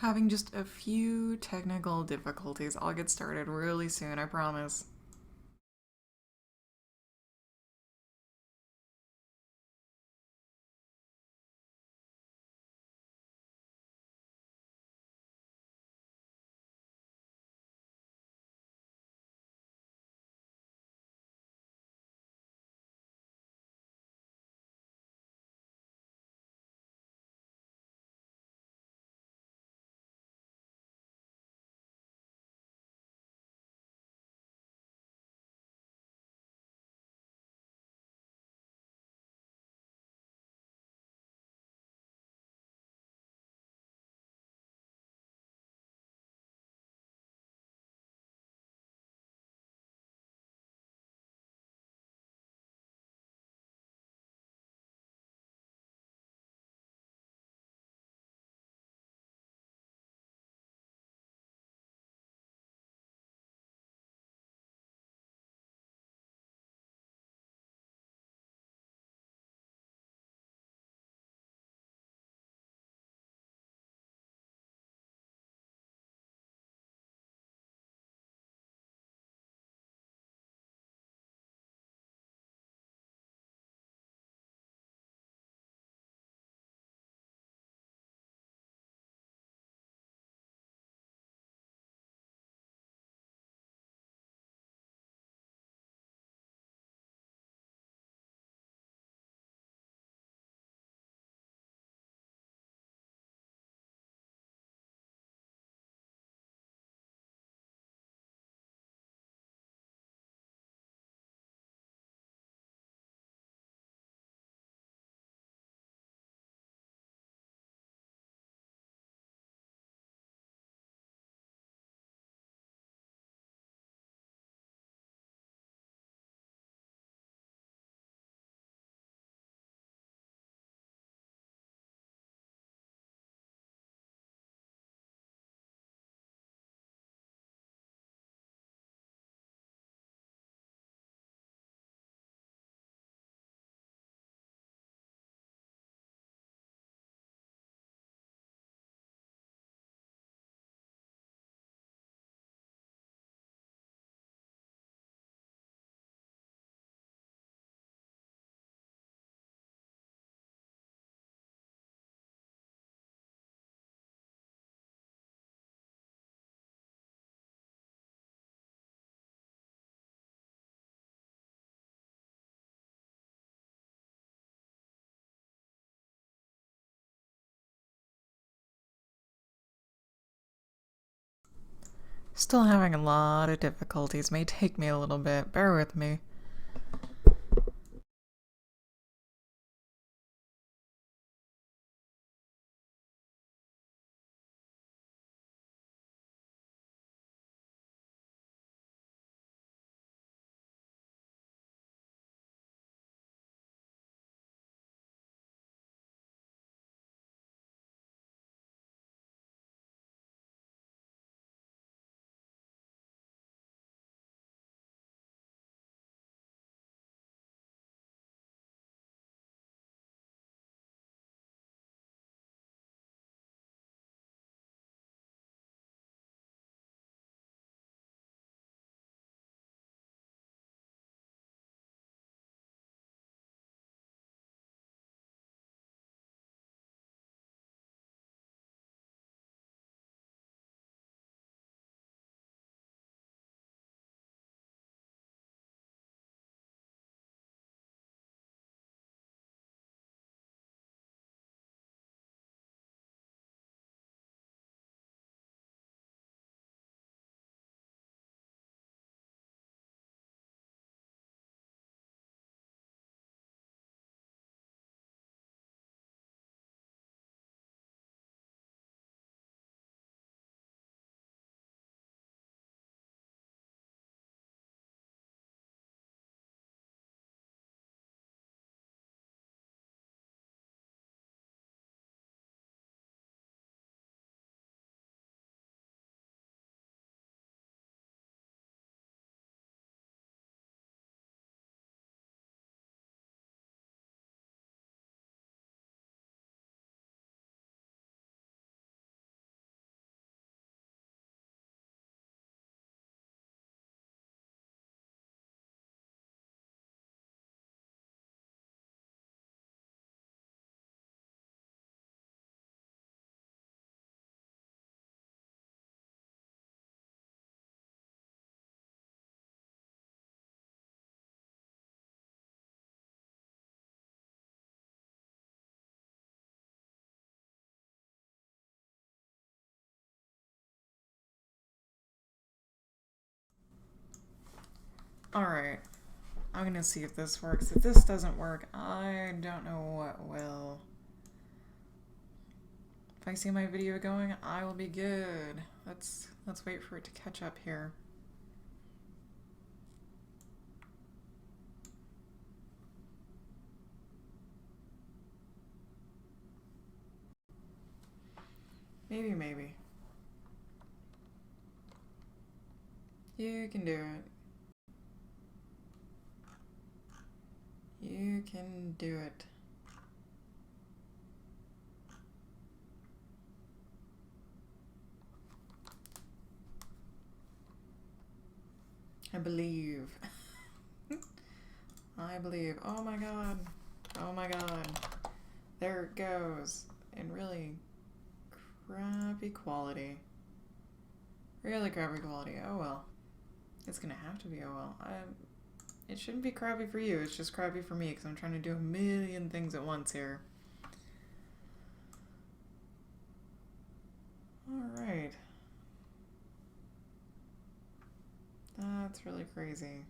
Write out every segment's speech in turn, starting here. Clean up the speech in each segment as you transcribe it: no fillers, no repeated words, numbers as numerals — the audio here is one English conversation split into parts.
having just a few technical difficulties. I'll get started really soon, I promise. Still having a lot of difficulties. May take me a little bit. Bear with me. Alright, I'm gonna see if this works. If this doesn't work, I don't know what will. If I see my video going, I will be good. Let's wait for it to catch up here. Maybe. You can do it. You can do it. I believe. I believe. Oh my god. Oh my god. There it goes. In really crappy quality. Really crappy quality. Oh well. It's gonna have to be oh well. It shouldn't be crappy for you. It's just crappy for me because I'm trying to do a million things at once here. Alright. That's really crazy.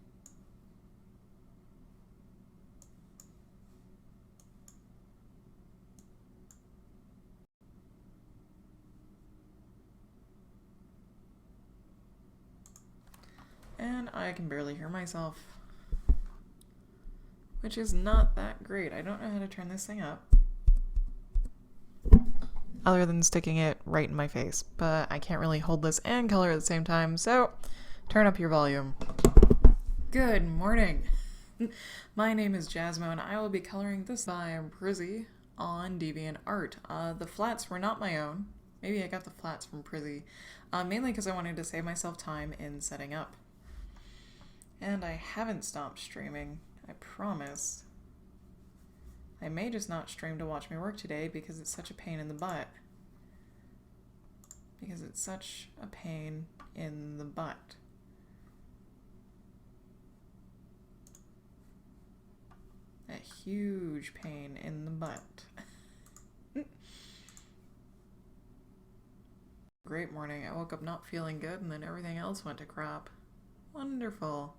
And I can barely hear myself. Which is not that great. I don't know how to turn this thing up. Other than sticking it right in my face. But I can't really hold this and color at the same time, so turn up your volume. Good morning. My name is Jasmo and I will be coloring this by Prizzy on DeviantArt. The flats were not my own. Maybe I got the flats from Prizzy. Mainly because I wanted to save myself time in setting up. And I haven't stopped streaming, I promise. I may just not stream to watch me work today because it's such a pain in the butt. Because it's such a pain in the butt. A huge pain in the butt. Great morning. I woke up not feeling good and then everything else went to crap. Wonderful.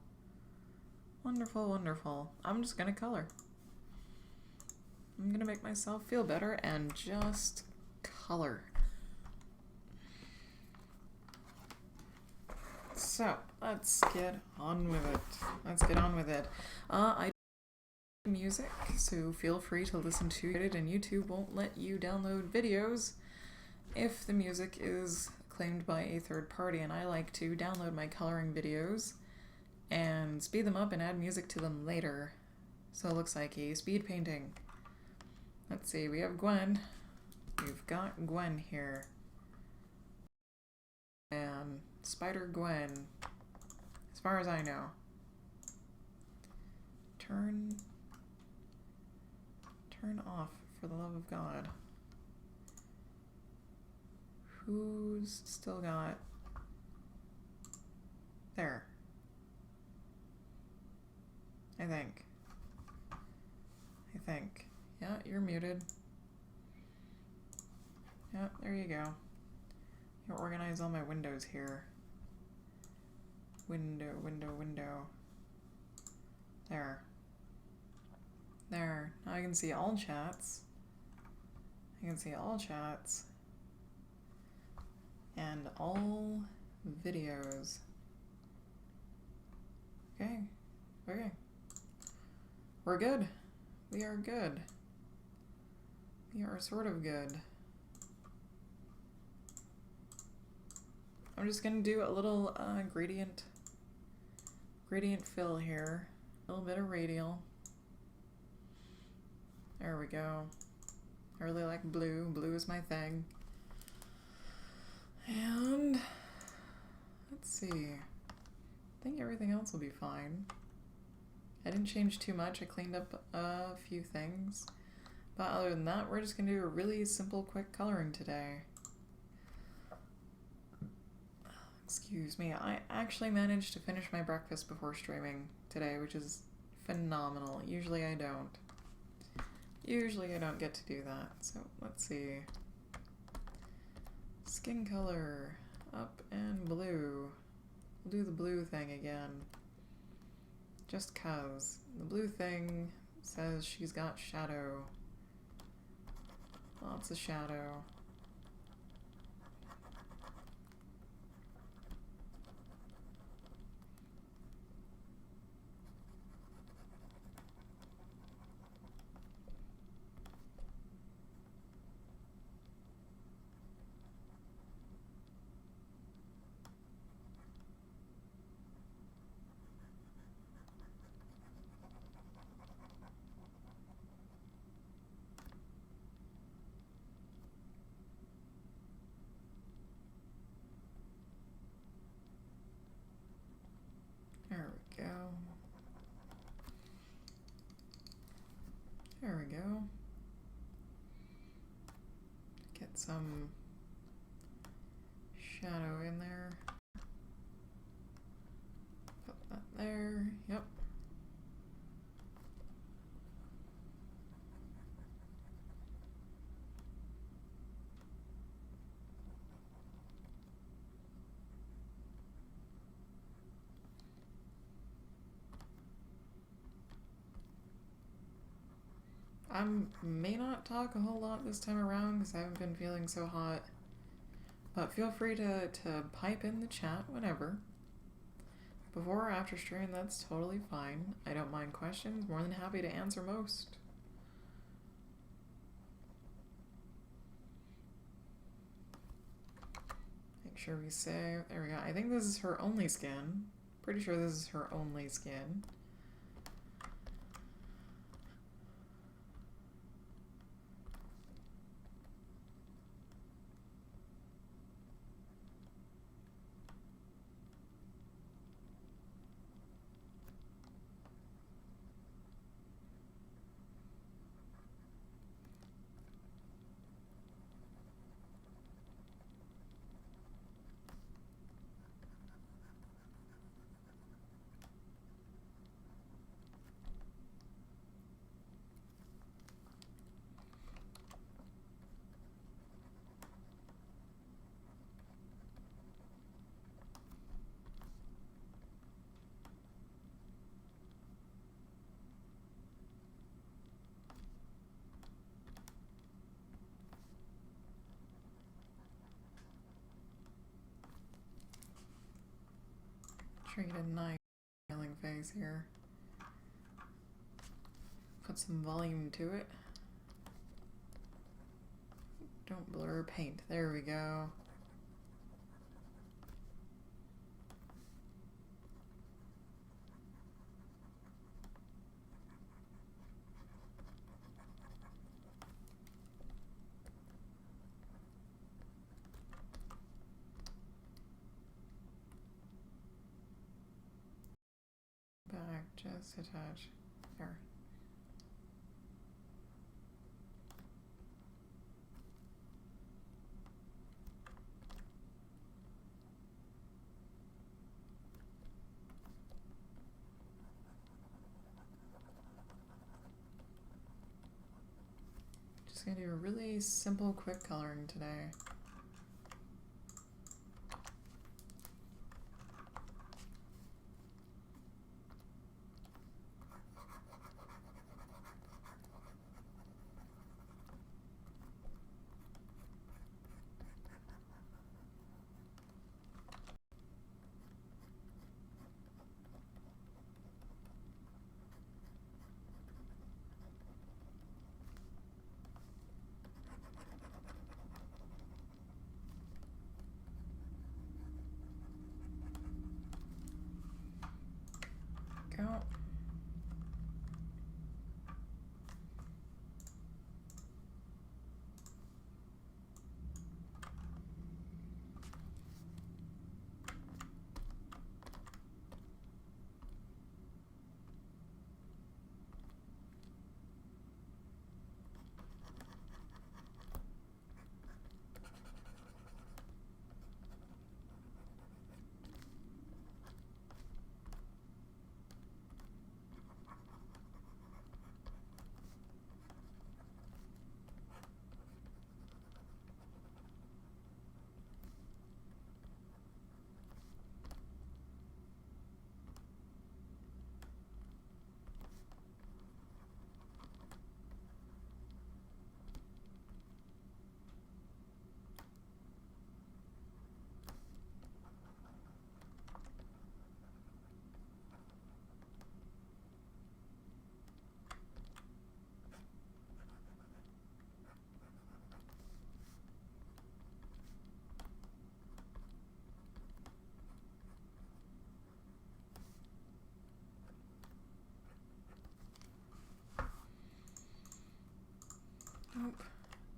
Wonderful, wonderful. I'm just gonna color. I'm gonna make myself feel better and just color. So, let's get on with it. I do music, so feel free to listen to it, and YouTube won't let you download videos if the music is claimed by a third party, and I like to download my coloring videos and speed them up and add music to them later. So it looks like a speed painting. Let's see, we have Gwen. We've got Gwen here. And Spider Gwen, as far as I know. Turn off, for the love of God. Who's still got... There. I think. Yeah, you're muted. Yeah, there you go. You organize all my windows here. Window. There. Now I can see all chats. And all videos. Okay. We're good. We are good. We are sort of good. I'm just gonna do a little gradient fill here. A little bit of radial. There we go. I really like blue. Blue is my thing. And let's see. I think everything else will be fine. I didn't change too much. I cleaned up a few things. But other than that, we're just gonna do a really simple, quick coloring today. Excuse me, I actually managed to finish my breakfast before streaming today, which is phenomenal. Usually I don't. Usually I don't get to do that. So let's see. Skin color, up and blue. We'll do the blue thing again. Just 'cause. The blue thing says she's got shadow. Lots of shadow. There we go. There we go. Get some shadow in there. Put that there. Yep. I may not talk a whole lot this time around because I haven't been feeling so hot. But feel free to pipe in the chat whenever. Before or after stream, that's totally fine. I don't mind questions. More than happy to answer most. Make sure we save. There we go. I think this is her only skin. Pretty sure this is her only skin. Treat a nice smiling face here. Put some volume to it. Don't blur paint. There we go. Back, just attach. There. Just gonna do a really simple, quick coloring today.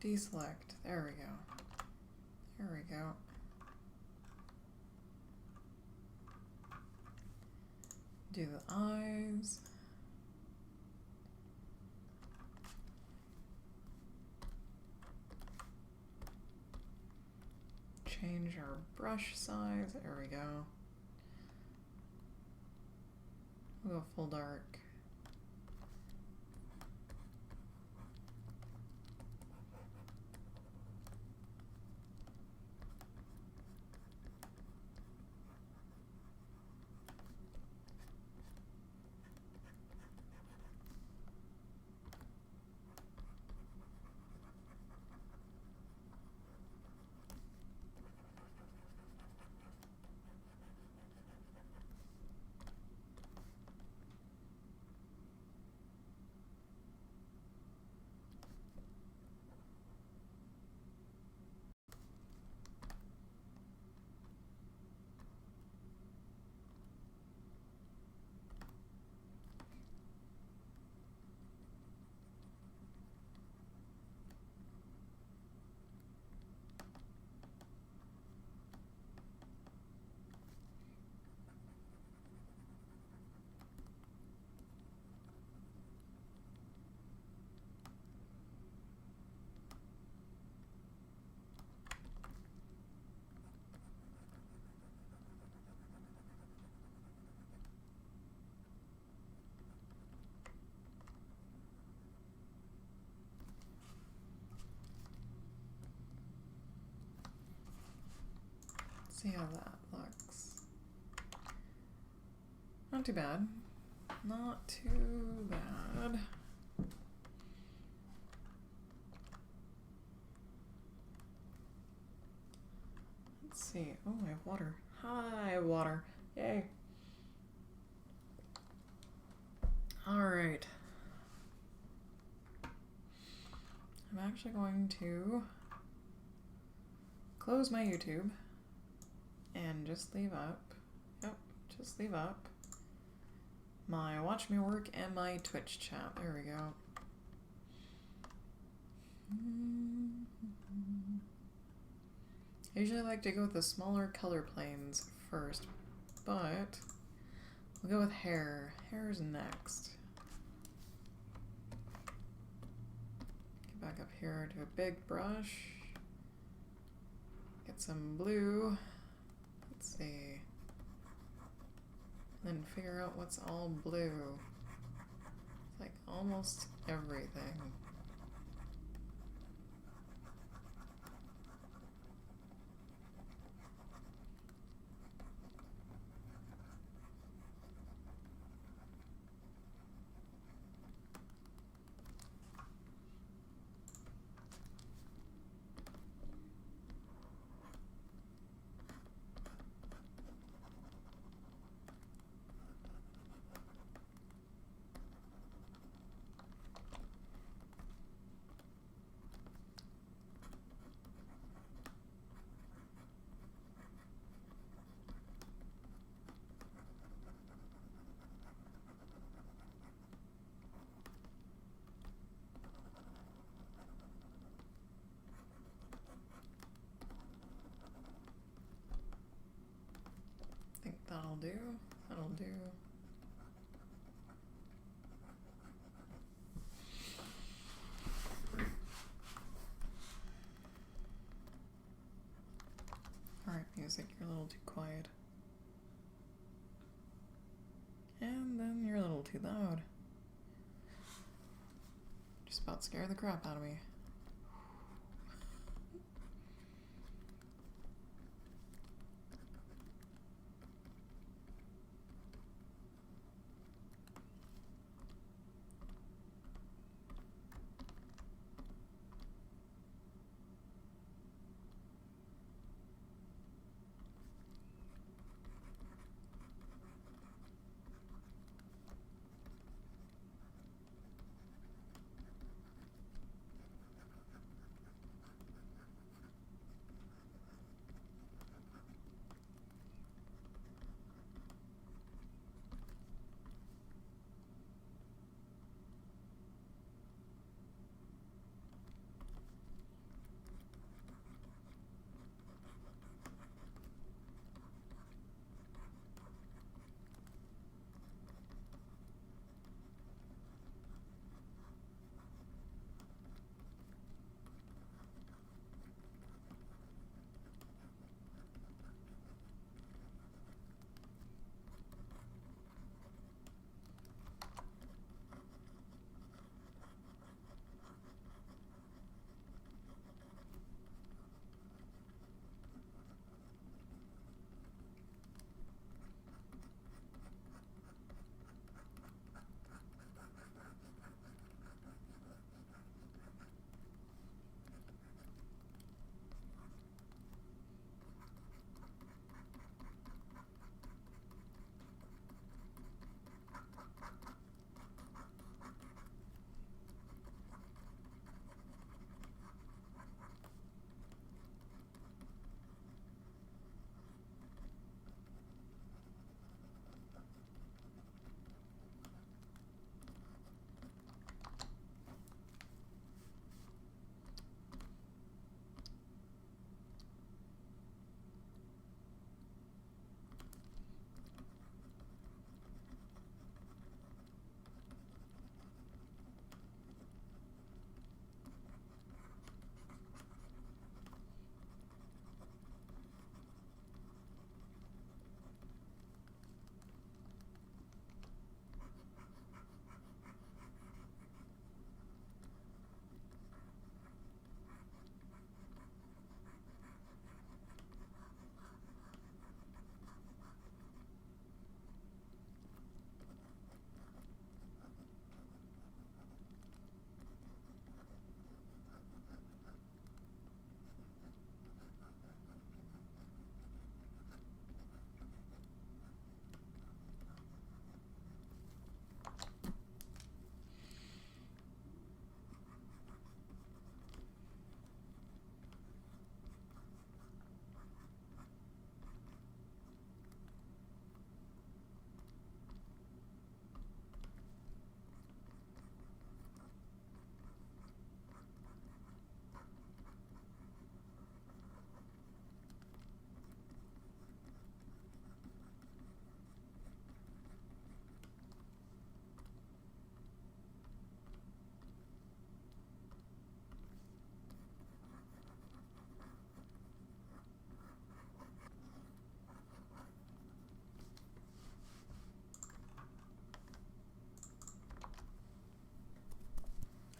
Deselect. There we go. There we go. Do the eyes. Change our brush size. There we go. We'll go full dark. See how that looks. Not too bad. Not too bad. Let's see. Oh, I have water. Hi, water. Yay. Alright. I'm actually going to close my YouTube and just leave up. Yep, just leave up my Watch Me Work and my Twitch chat. There we go. I usually like to go with the smaller color planes first, but we'll go with hair. Hair is next. Get back up here to a big brush. Get some blue. Let's see. Then figure out what's all blue. It's like almost everything. I think that'll do. That'll do. Alright, music, you're a little too quiet. And then you're a little too loud. Just about scared the crap out of me.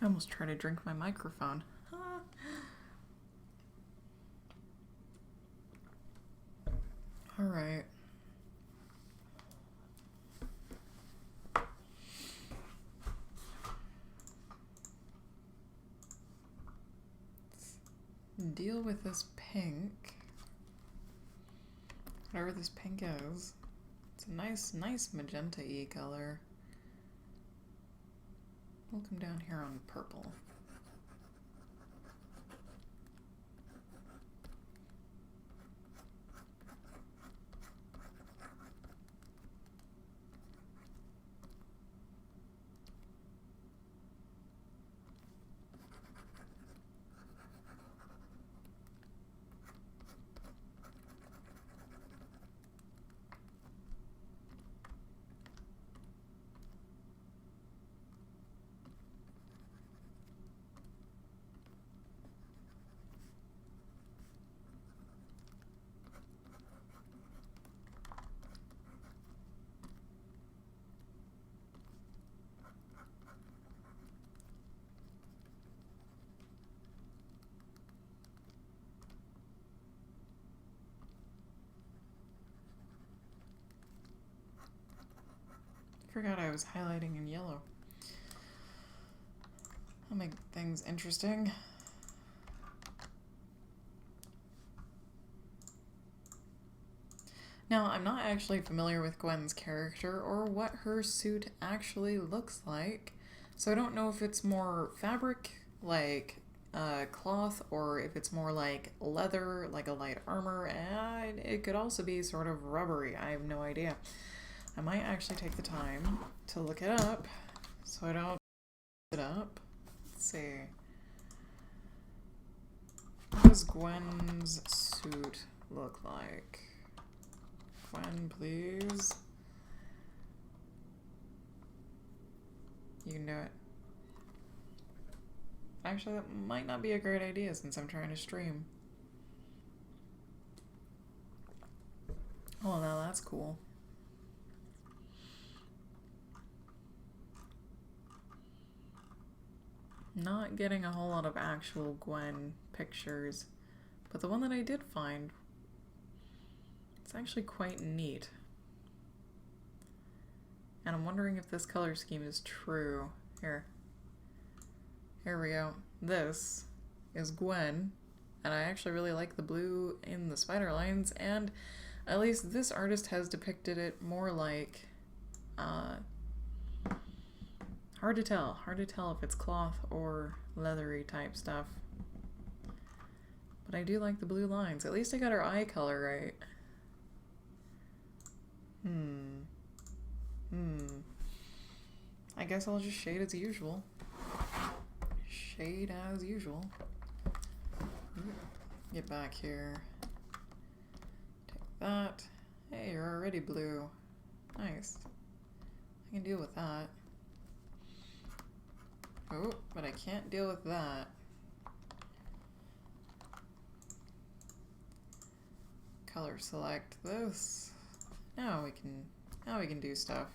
I almost tried to drink my microphone. Alright. Let's deal with this pink. Whatever this pink is. It's a nice magenta-y color. We'll come down here on purple. Forgot I was highlighting in yellow. I'll make things interesting. Now, I'm not actually familiar with Gwen's character or what her suit actually looks like, so I don't know if it's more fabric, like cloth, or if it's more like leather, like a light armor, and it could also be sort of rubbery. I have no idea. I might actually take the time to look it up, so I don't it up. Let's see. What does Gwen's suit look like? Gwen, please. You can do it. Actually, that might not be a great idea since I'm trying to stream. Oh, now that's cool. Not getting a whole lot of actual Gwen pictures, but the one that I did find, it's actually quite neat. And I'm wondering if this color scheme is true. Here we go. This is Gwen, and I actually really like the blue in the spider lines, and at least this artist has depicted it more like, hard to tell if it's cloth or leathery type stuff. But I do like the blue lines. At least I got her eye color right. I guess I'll just shade as usual. Shade as usual. Get back here. Take that. Hey, you're already blue. Nice. I can deal with that. Oh, but I can't deal with that. Color select this. Now we can do stuff.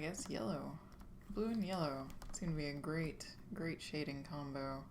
guess yellow. Blue and yellow seem to be a great shading combo.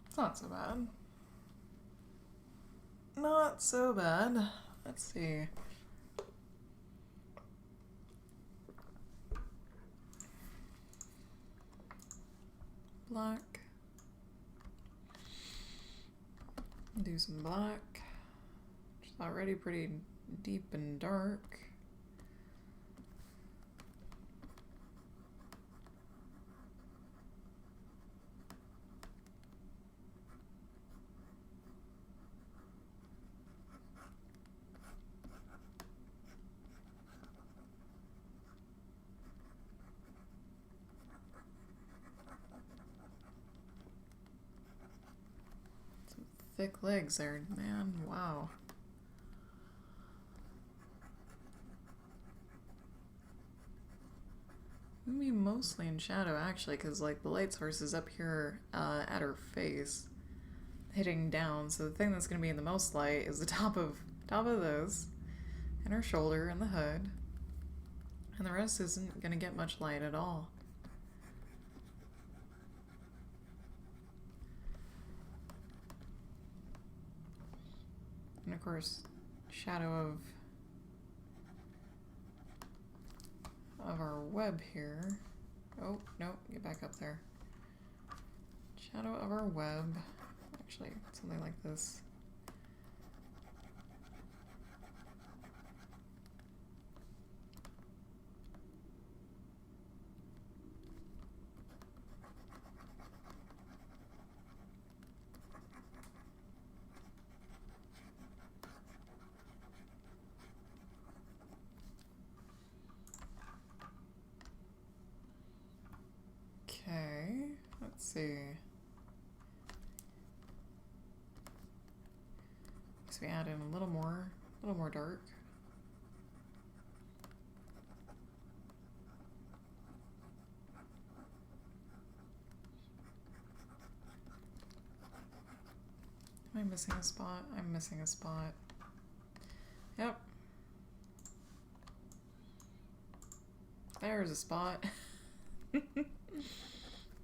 It's not so bad. Not so bad. Let's see. Black. Do some black. Which is already pretty deep and dark. Thick legs there, man. Wow. Maybe mostly in shadow, actually, because like the light source is up here at her face, hitting down. So the thing that's going to be in the most light is the top of those, and her shoulder and the hood, and the rest isn't going to get much light at all. And of course, shadow of our web here. Oh, no, get back up there. Shadow of our web. Actually, something like this. Okay, let's see. So we add in a little more dark. Am I missing a spot? I'm missing a spot. Yep. There's a spot.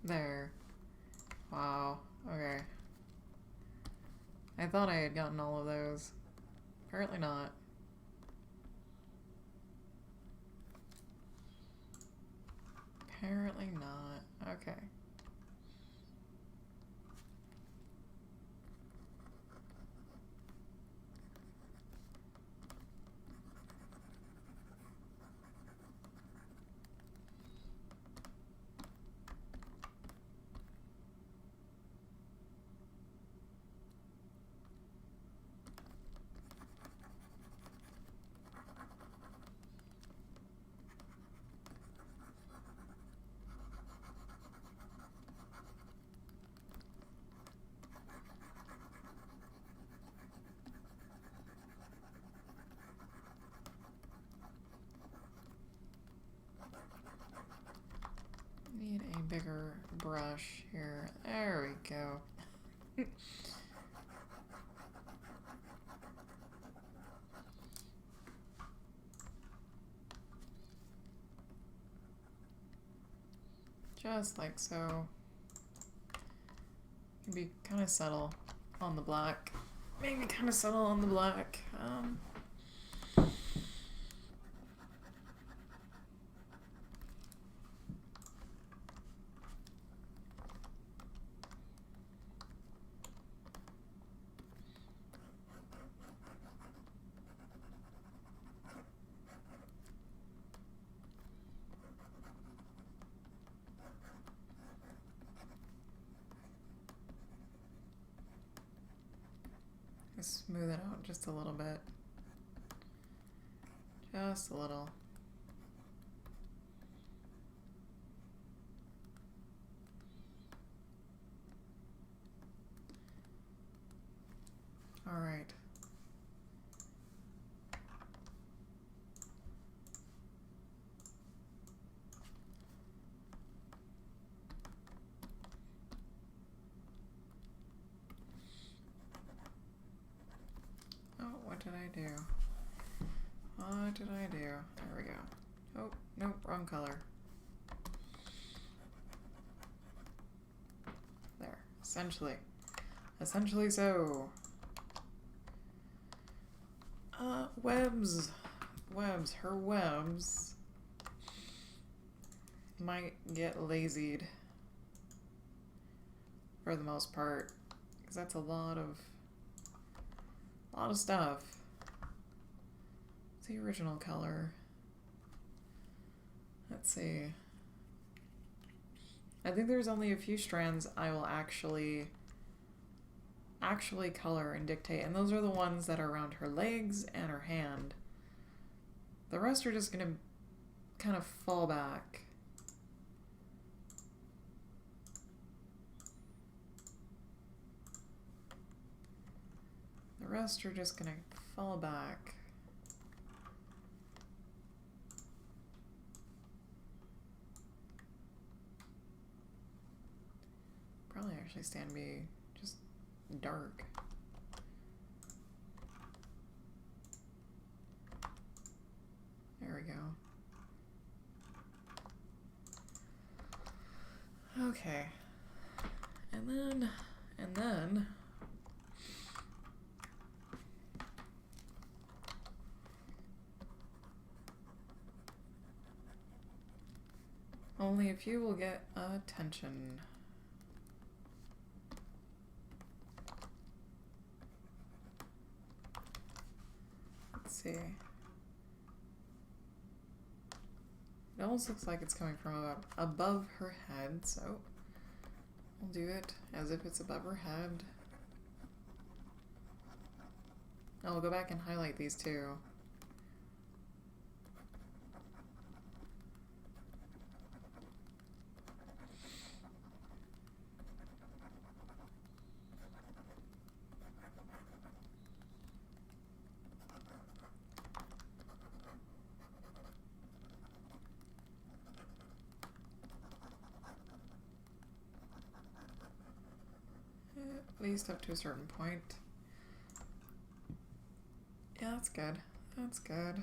There. Wow. Okay. I thought I had gotten all of those. Apparently not. Apparently not. Okay. bigger brush here. There we go. Just like so. Can be kind of subtle on the black. Maybe kind of subtle on the black. Smooth it out just a little bit. Just a little. All right. What did I do? What did I do? There we go. Oh, nope, wrong color. There, essentially. Essentially so. Webs. Webs. Her webs might get lazied for the most part, because that's a lot of stuff. What's the original color? Let's see. I think there's only a few strands I will actually color and dictate, and those are the ones that are around her legs and her hand. The rest are just gonna kind of fall back. The rest are just gonna fall back. Probably actually stand be just dark. There we go. Okay. And then only a few will get attention. Let's see. It almost looks like it's coming from above her head, so we'll do it as if it's above her head. I'll go back and highlight these too. At least up to a certain point. Yeah, that's good. That's good.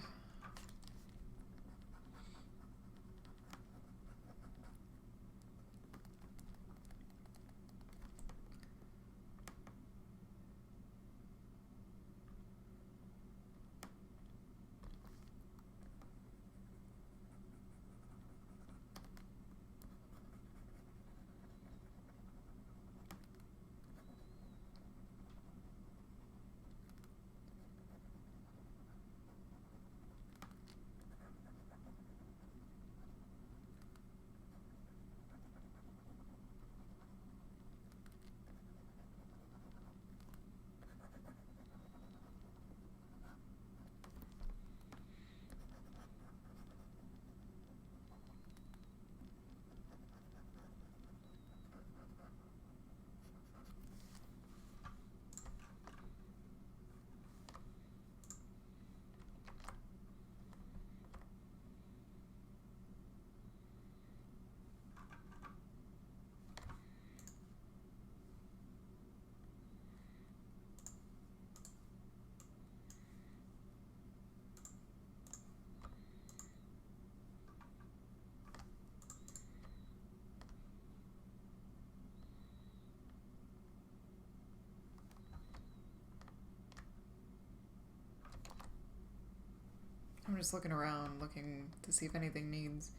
I'm just looking around, looking to see if anything needs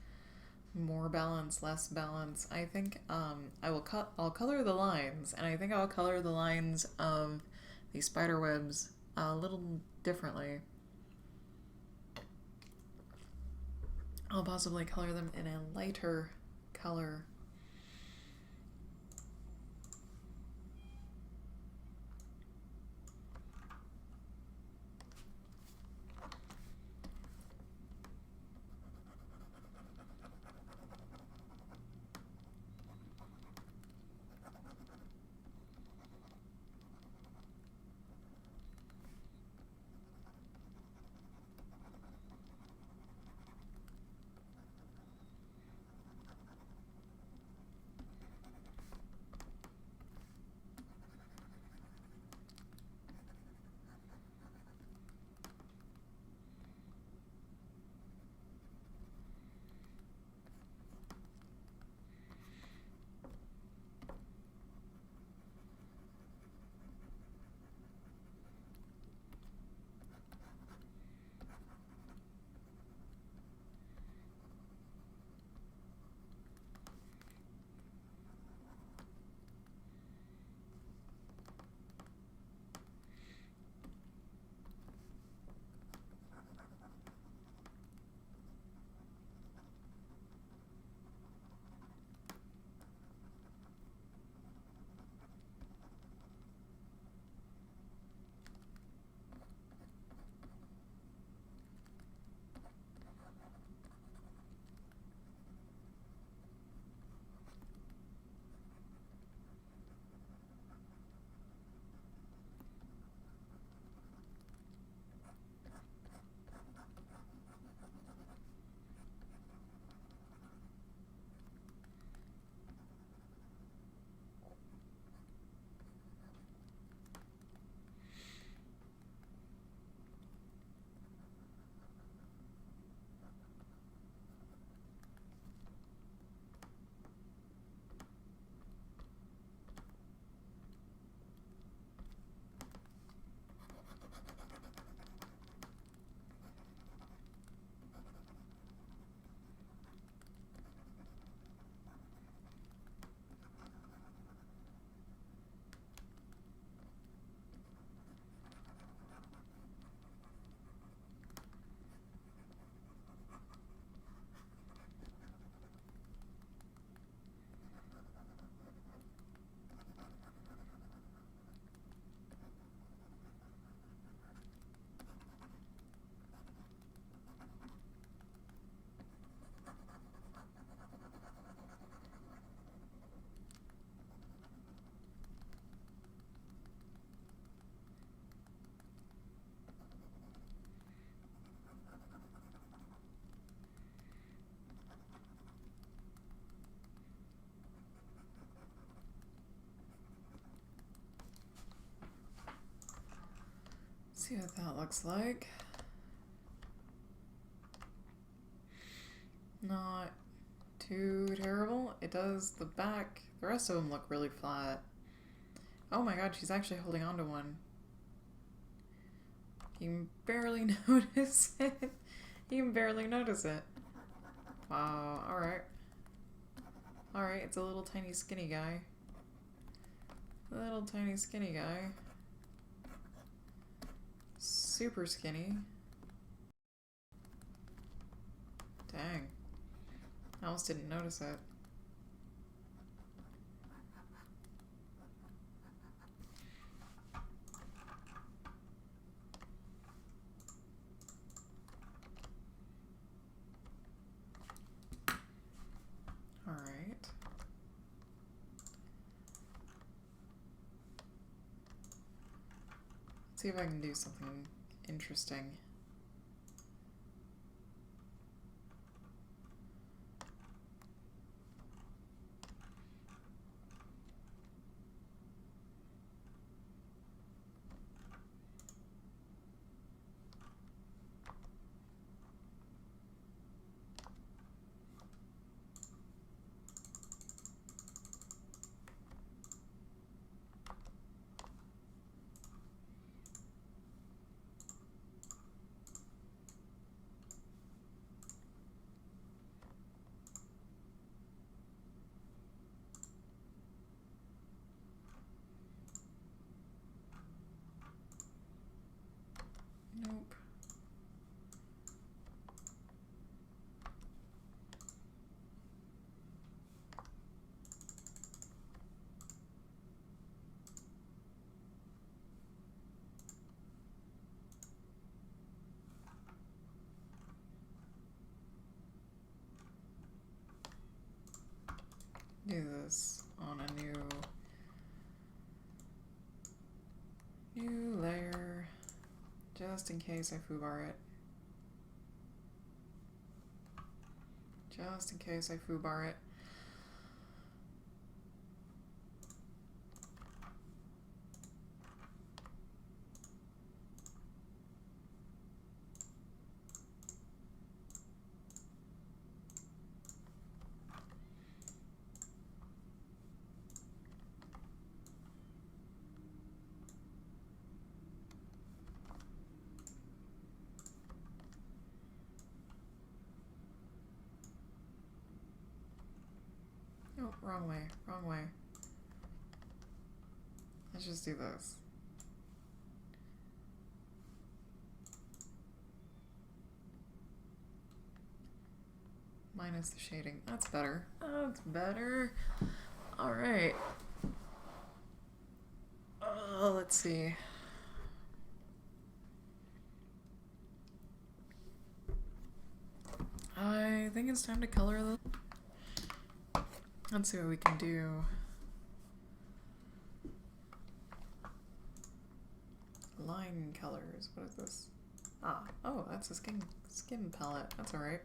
more balance, less balance. I think I'll color the lines, and I think I'll color the lines of the spider webs a little differently. I'll possibly color them in a lighter color. See what that looks like. Not too terrible. It does the back. The rest of them look really flat. Oh my god, she's actually holding on to one. You can barely notice it. You can barely notice it. Wow, alright. Alright, it's a little tiny skinny guy. Little tiny skinny guy. Super skinny. Dang. I almost didn't notice it. Alright. See if I can do something interesting. this on a new layer, just in case I foobar it. Just in case I foobar it. Oh, wrong way, wrong way. Let's just do this. Minus the shading. That's better. That's better. Alright. Let's see. I think it's time to color the... Let's see what we can do. Line colors. What is this? Ah, oh, that's a skin palette. That's alright.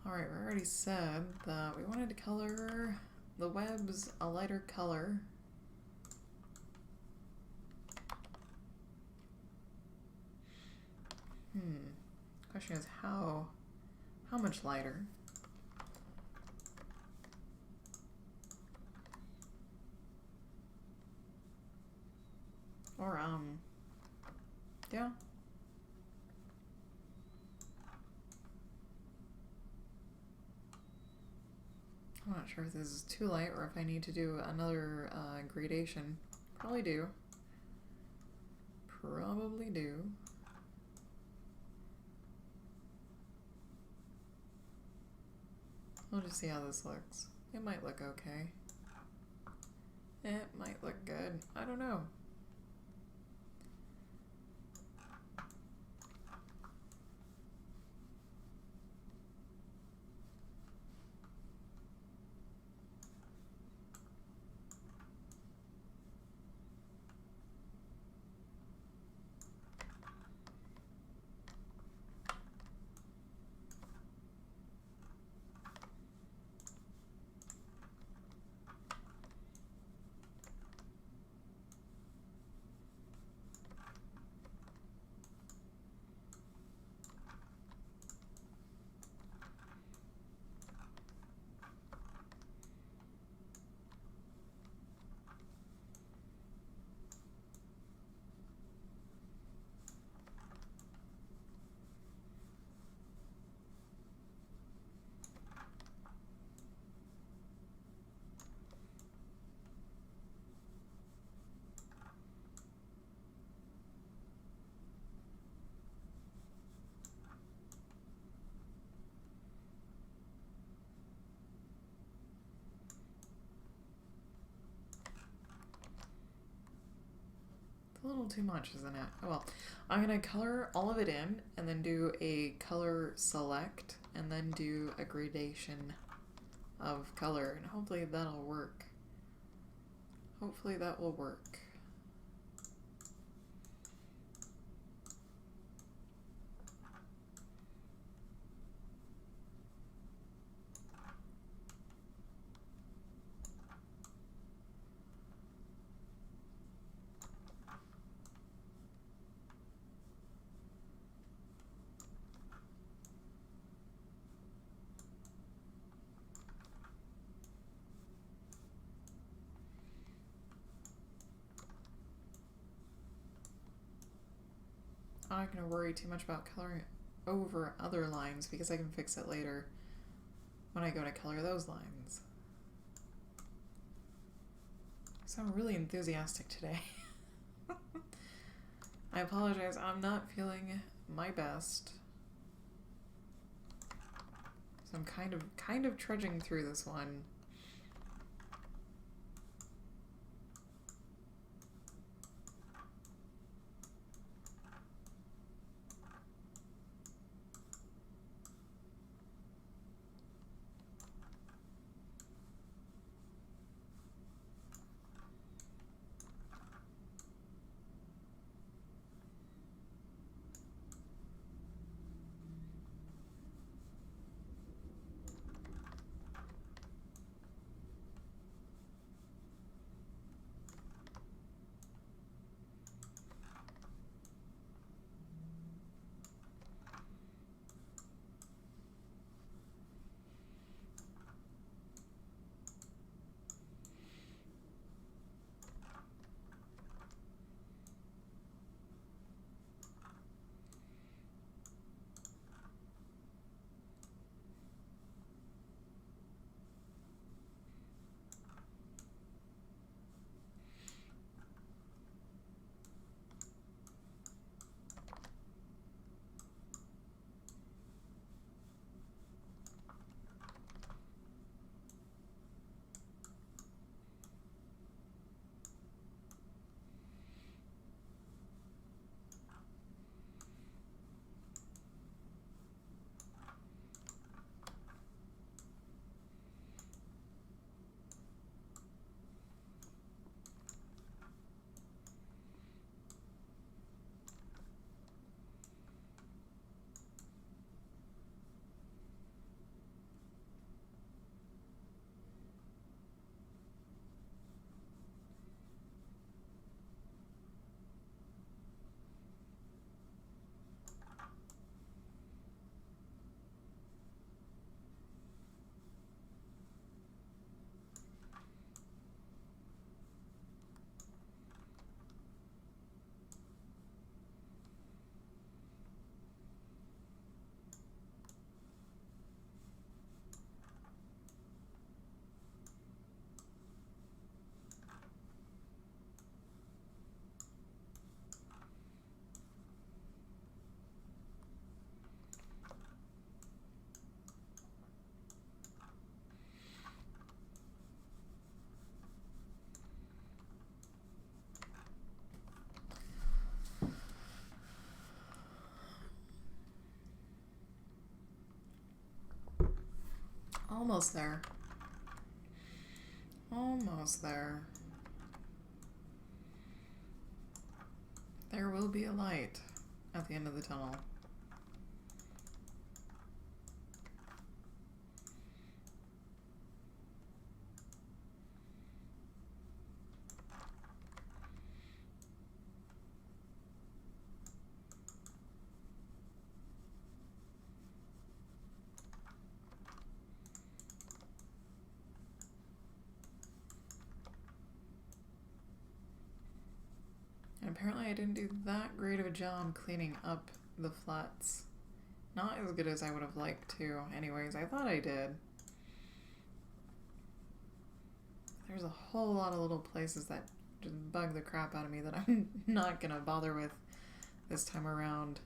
Alright, we already said that we wanted to color the webs a lighter color. Question is how much lighter? Or yeah. I'm not sure if this is too light or if I need to do another gradation. Probably do. Probably do. We'll just see how this looks. It might look okay. It might look good. I don't know. A little too much, isn't it? Oh well. I'm gonna color all of it in and then do a color select and then do a gradation of color, and hopefully that'll work. Hopefully that will work. I'm not going to worry too much about coloring over other lines because I can fix it later when I go to color those lines. So I'm really enthusiastic today. I apologize, I'm not feeling my best. So I'm kind of trudging through this one. Almost there. Almost there. There will be a light at the end of the tunnel. And apparently I didn't do that great of a job cleaning up the flats. Not as good as I would have liked to. Anyways, I thought I did. There's a whole lot of little places that just bug the crap out of me that I'm not gonna bother with this time around.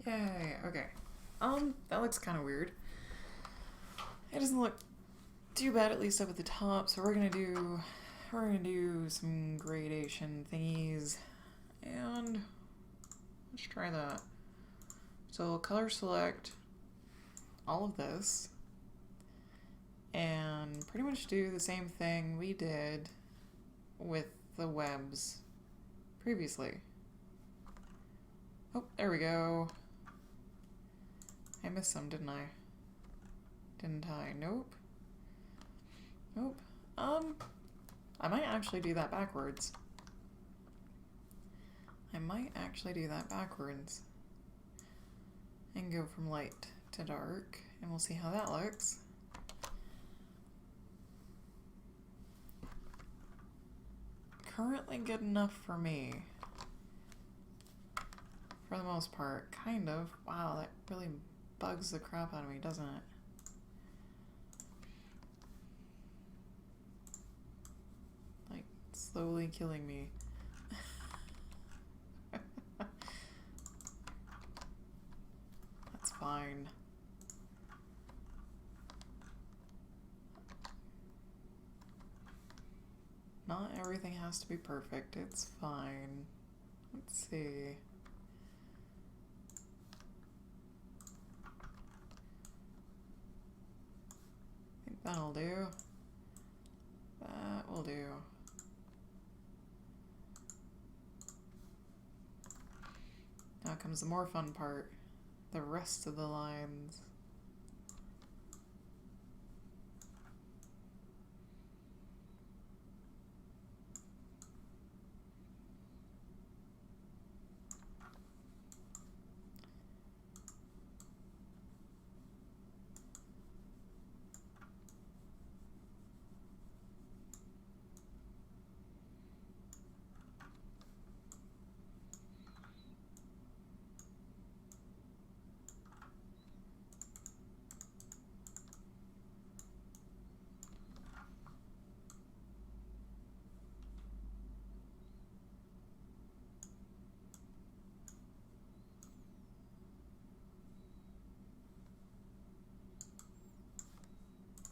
Yay, okay. That looks kind of weird. It doesn't look too bad, at least up at the top, so we're gonna do some gradation thingies, and let's try that. So color select all of this, and pretty much do the same thing we did with the webs previously. Oh, there we go. I missed some, didn't I? Didn't I? Nope. Nope. I might actually do that backwards. And go from light to dark, and we'll see how that looks. Currently good enough for me. For the most part, kind of. Wow, that really bugs the crap out of me, doesn't it? Like, slowly killing me. That's fine. Not everything has to be perfect, it's fine. Let's see. That'll do. That will do. Now comes the more fun part. The rest of the lines.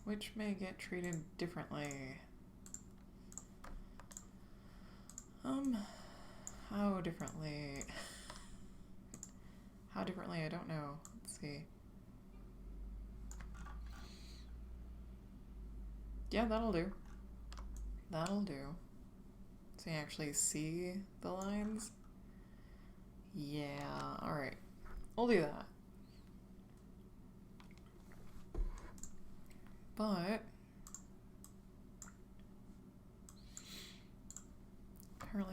Which may get treated differently. How differently? How differently, I don't know. Let's see. Yeah, that'll do. That'll do. So you actually see the lines? Yeah, alright. We'll do that. But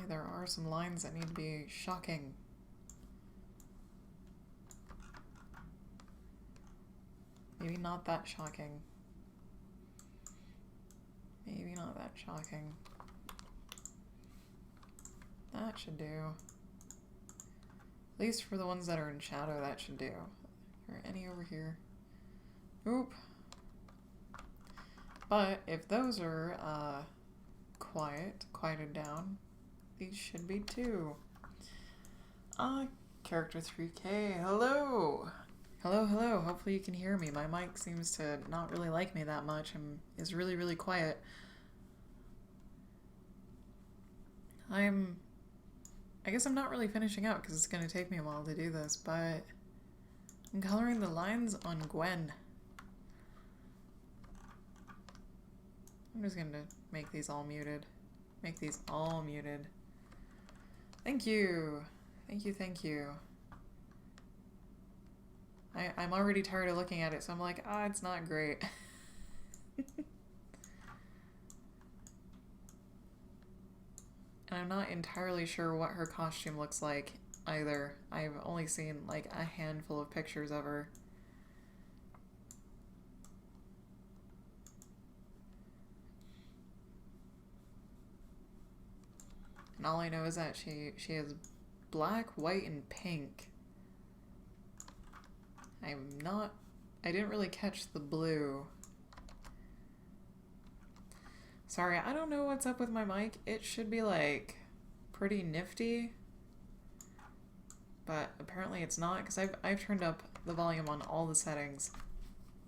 there are some lines that need to be shocking. Maybe not that shocking. Maybe not that shocking. That should do. At least for the ones that are in shadow, that should do. Are there any over here? Oop. But if those are quieted down, these should be too. Character 3K, hello! Hello, hello, hopefully you can hear me. My mic seems to not really like me that much and is really, really quiet. I guess I'm not really finishing out because it's going to take me a while to do this, but I'm coloring the lines on Gwen. I'm just going to make these all muted. Make these all muted. Thank you. Thank you, thank you. I'm already tired of looking at it, so I'm like, it's not great. And I'm not entirely sure what her costume looks like either. I've only seen like a handful of pictures of her. And all I know is that she has black, white, and pink. I didn't really catch the blue. Sorry, I don't know what's up with my mic. It should be like pretty nifty, but apparently it's not because I've turned up the volume on all the settings,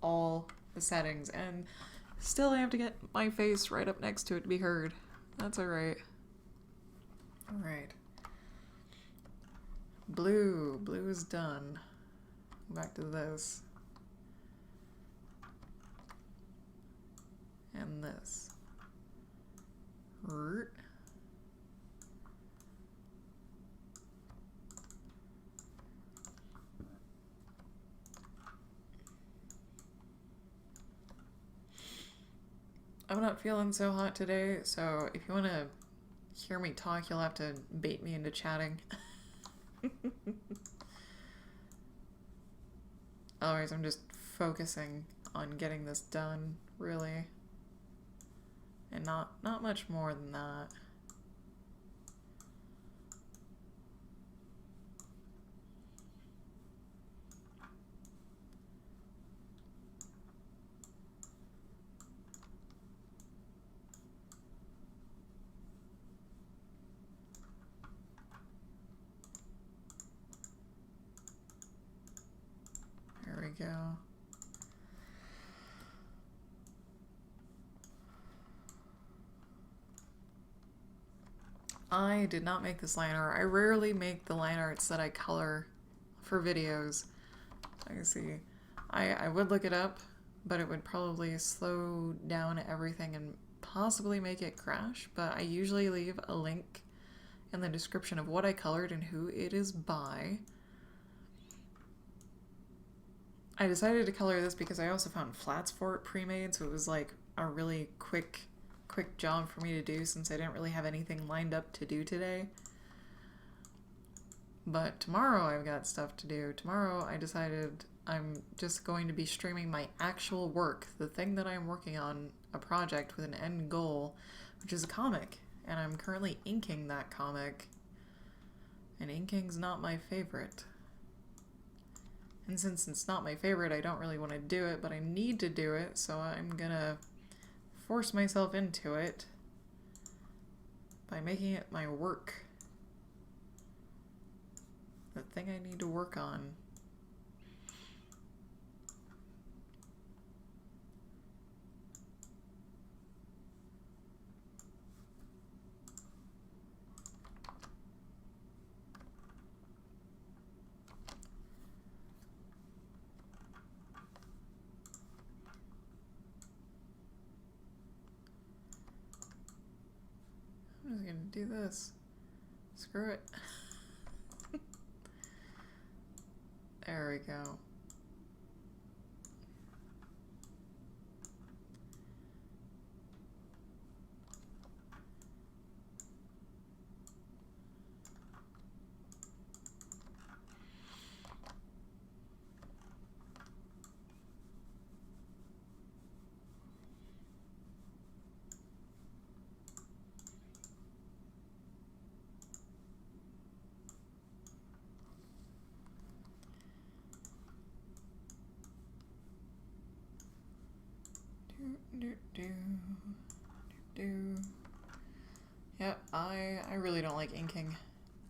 and still I have to get my face right up next to it to be heard. That's alright. Alright. Blue is done. Back to this. And this. I'm not feeling so hot today, so if you want to hear me talk, you'll have to bait me into chatting. Otherwise, I'm just focusing on getting this done, really. And not much more than that. There we go. I did not make this line art. I rarely make the line arts that I color for videos. I see. I would look it up, but it would probably slow down everything and possibly make it crash, but I usually leave a link in the description of what I colored and who it is by. I decided to color this because I also found flats for it pre-made, so it was like a really quick job for me to do since I didn't really have anything lined up to do today. But tomorrow I've got stuff to do. Tomorrow I decided I'm just going to be streaming my actual work, the thing that I'm working on, a project with an end goal, which is a comic. And I'm currently inking that comic. And inking's not my favorite. And since it's not my favorite, I don't really want to do it, but I need to do it, so I'm gonna force myself into it by making it my work. The thing I need to work on. I'm just gonna do this. Screw it. There we go. Do, do, do. Yeah, I really don't like inking,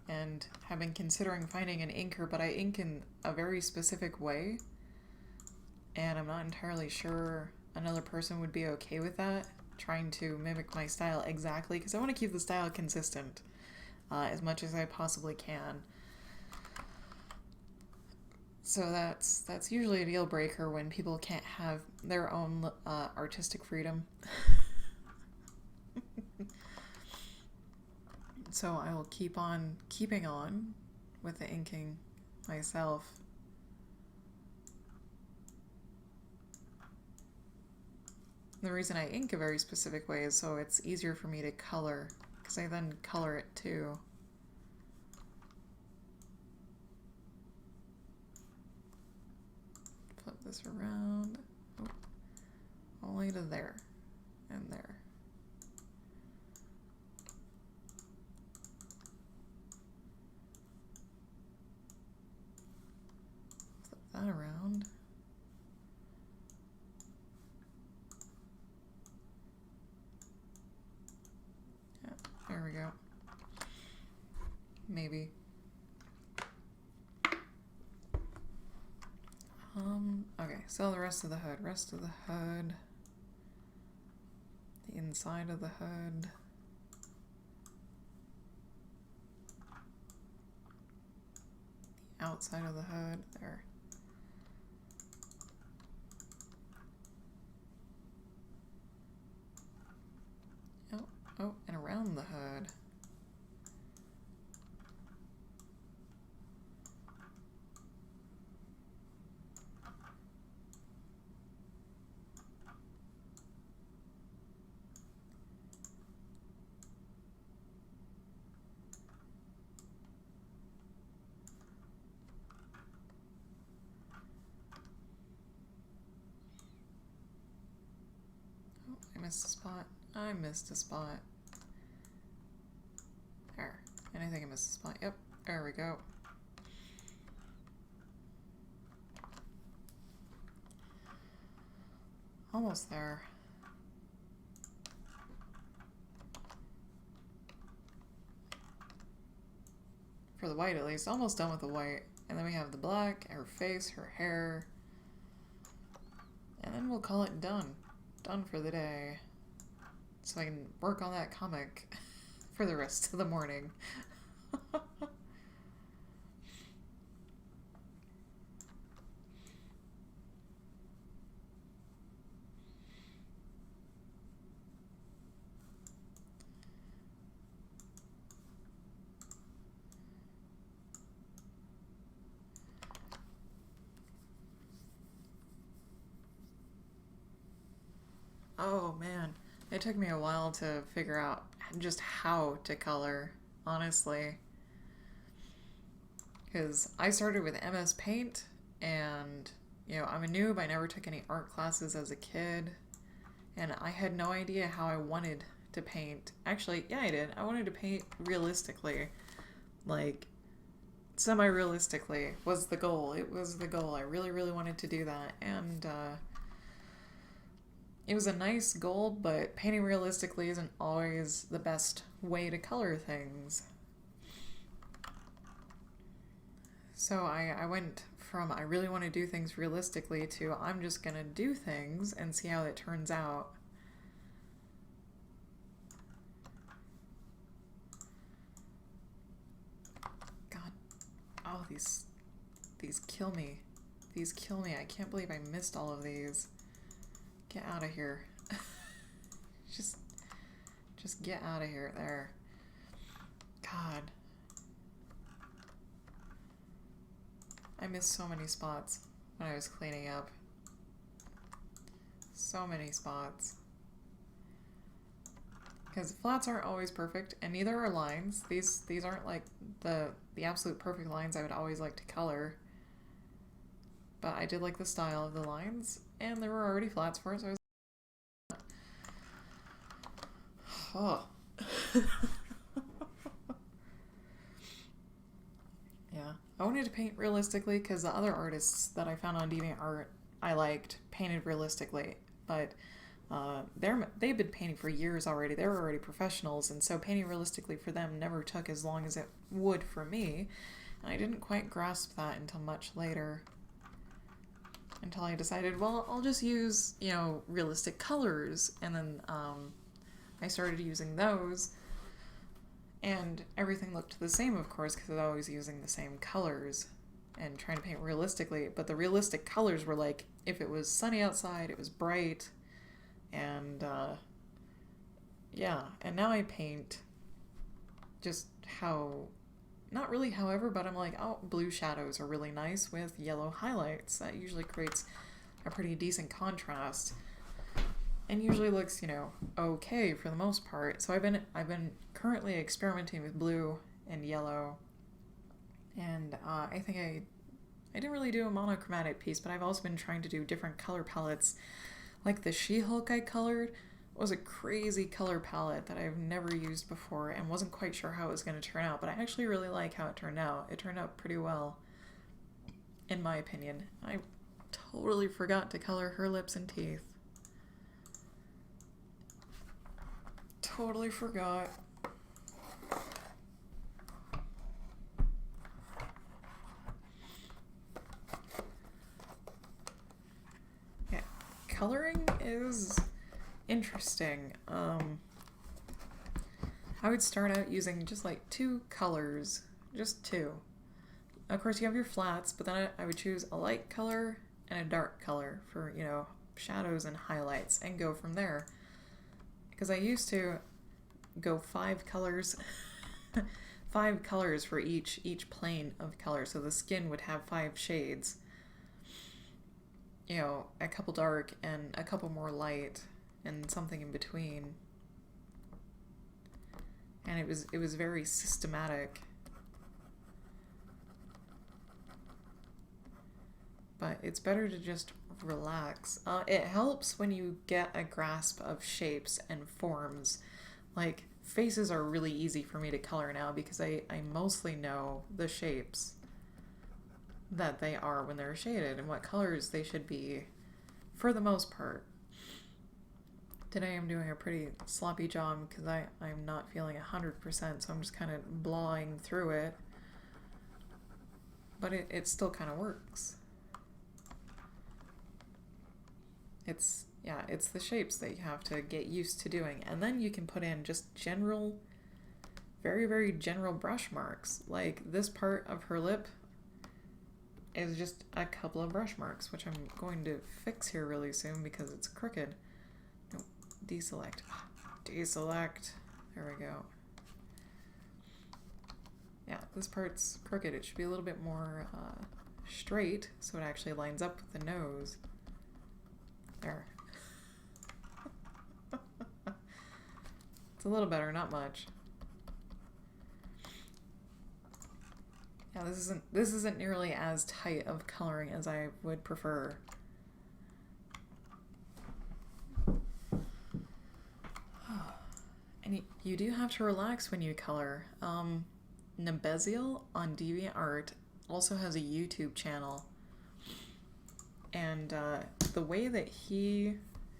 and have been considering finding an inker, but I ink in a very specific way, and I'm not entirely sure another person would be okay with that, trying to mimic my style exactly, because I want to keep the style consistent as much as I possibly can. So that's usually a deal breaker when people can't have their own artistic freedom. So I will keep on keeping on with the inking myself. The reason I ink a very specific way is so it's easier for me to color, because I then color it too. Flip this around. Oh, only to there and there. Flip that around. Yeah, there we go. Maybe. Okay, so the rest of the hood. Rest of the hood. The inside of the hood. The outside of the hood. There. Oh, and around the hood. Oh, I missed a spot. I missed a spot. There. And I think I missed a spot. Yep, there we go. Almost there. For the white, at least. Almost done with the white. And then we have the black, her face, her hair. And then we'll call it done. Done for the day. So I can work on that comic for the rest of the morning. Oh man, it took me a while to figure out just how to color, honestly. Because I started with MS Paint, and, you know, I'm a noob. I never took any art classes as a kid, and I had no idea how I wanted to paint. Actually, yeah, I did. I wanted to paint realistically. Like, semi-realistically was the goal. It was the goal. I really, really wanted to do that, and, it was a nice goal, but painting realistically isn't always the best way to color things. So I went from I really want to do things realistically to I'm just going to do things and see how it turns out. God. Oh, these kill me. These kill me. I can't believe I missed all of these. Get out of here. just get out of here. There. God. I missed so many spots when I was cleaning up. So many spots. Because flats aren't always perfect, and neither are lines. These aren't like the absolute perfect lines I would always like to color. But I did like the style of the lines, and there were already flats for it, so I was oh. Yeah. I wanted to paint realistically because the other artists that I found on DeviantArt I liked painted realistically, but they've been painting for years already. They were already professionals, and so painting realistically for them never took as long as it would for me. And I didn't quite grasp that until much later. Until I decided, well, I'll just use, you know, realistic colors. And then I started using those. And everything looked the same, of course, because I was always using the same colors and trying to paint realistically. But the realistic colors were like, if it was sunny outside, it was bright. And, yeah. And now I paint just how... Not really, however, but I'm like, oh, blue shadows are really nice with yellow highlights. That usually creates a pretty decent contrast, and usually looks, you know, okay for the most part. So I've been currently experimenting with blue and yellow, and I think I didn't really do a monochromatic piece, but I've also been trying to do different color palettes, like the She-Hulk I colored. Was a crazy color palette that I've never used before and wasn't quite sure how it was going to turn out, but I actually really like how it turned out. It turned out pretty well, in my opinion. I totally forgot to color her lips and teeth. Totally forgot. Yeah, coloring is... interesting. I would start out using just like 2 colors, just 2. Of course you have your flats, but then I would choose a light color and a dark color for, you know, shadows and highlights, and go from there. Because I used to go 5 colors, 5 colors for each plane of color, so the skin would have 5 shades. You know, a couple dark and a couple more light, and something in between. And it was very systematic. But it's better to just relax. It helps when you get a grasp of shapes and forms. Like, faces are really easy for me to color now because I mostly know the shapes that they are when they're shaded and what colors they should be for the most part. Today I'm doing a pretty sloppy job because I'm not feeling 100%, so I'm just kind of blawing through it. But it still kind of works. It's the shapes that you have to get used to doing. And then you can put in just general, very, very general brush marks. Like this part of her lip is just a couple of brush marks, which I'm going to fix here really soon because it's crooked. Deselect. Deselect. There we go. Yeah, this part's crooked. It should be a little bit more straight so it actually lines up with the nose. There. It's a little better, not much. Yeah, this isn't nearly as tight of coloring as I would prefer. And you do have to relax when you color. Nebeziel on DeviantArt also has a YouTube channel. And the way that he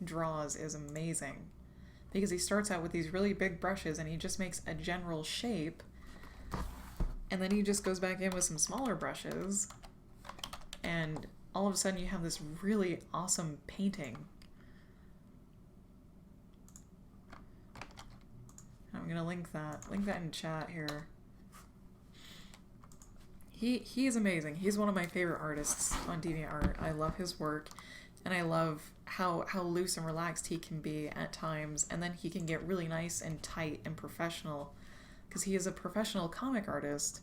draws is amazing. Because he starts out with these really big brushes and he just makes a general shape. And then he just goes back in with some smaller brushes. And all of a sudden you have this really awesome painting. I'm gonna link that in chat here. He is amazing. He's one of my favorite artists on DeviantArt. I love his work, and I love how loose and relaxed he can be at times, and then he can get really nice and tight and professional, because he is a professional comic artist.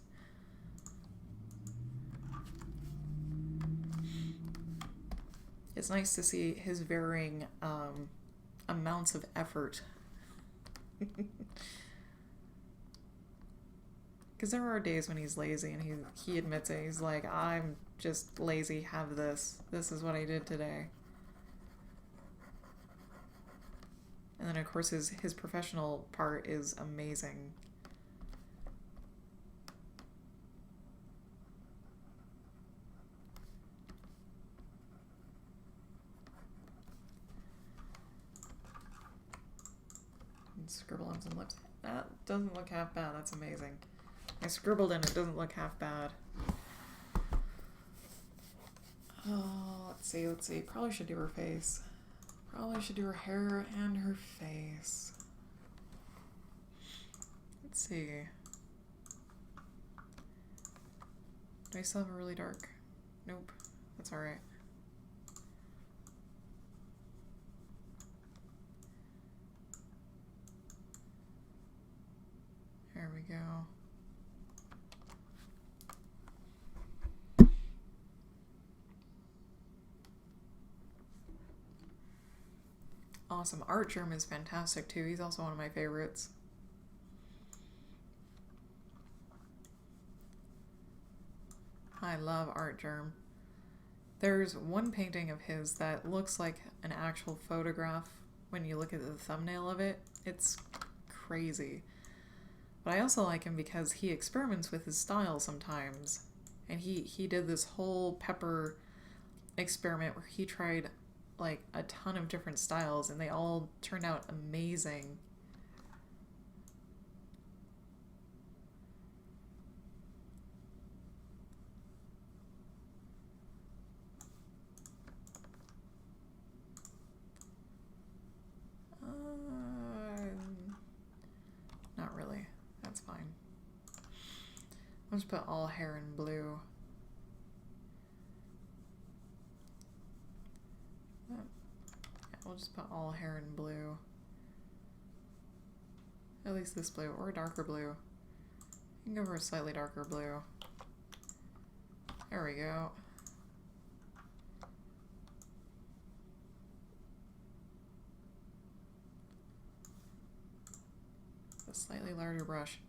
It's nice to see his varying amounts of effort. Because there are days when he's lazy and he admits it. He's like, I'm just lazy, have this. This is what I did today. And then of course his professional part is amazing. scribble on some lips. That doesn't look half bad. That's amazing. I scribbled and it doesn't look half bad. Oh, let's see. Probably should do her face. Probably should do her hair and her face. Let's see. Do I still have a really dark? Nope. That's alright. There we go. Awesome. Art Germ is fantastic too. He's also one of my favorites. I love Art Germ. There's one painting of his that looks like an actual photograph when you look at the thumbnail of it. It's crazy. But I also like him because he experiments with his style sometimes. And he did this whole pepper experiment where he tried like a ton of different styles and they all turned out amazing. Not really. That's fine. I'll just put all hair in blue. We'll just put all hair in blue. At least this blue, or a darker blue. You can go for a slightly darker blue. There we go. A slightly larger brush.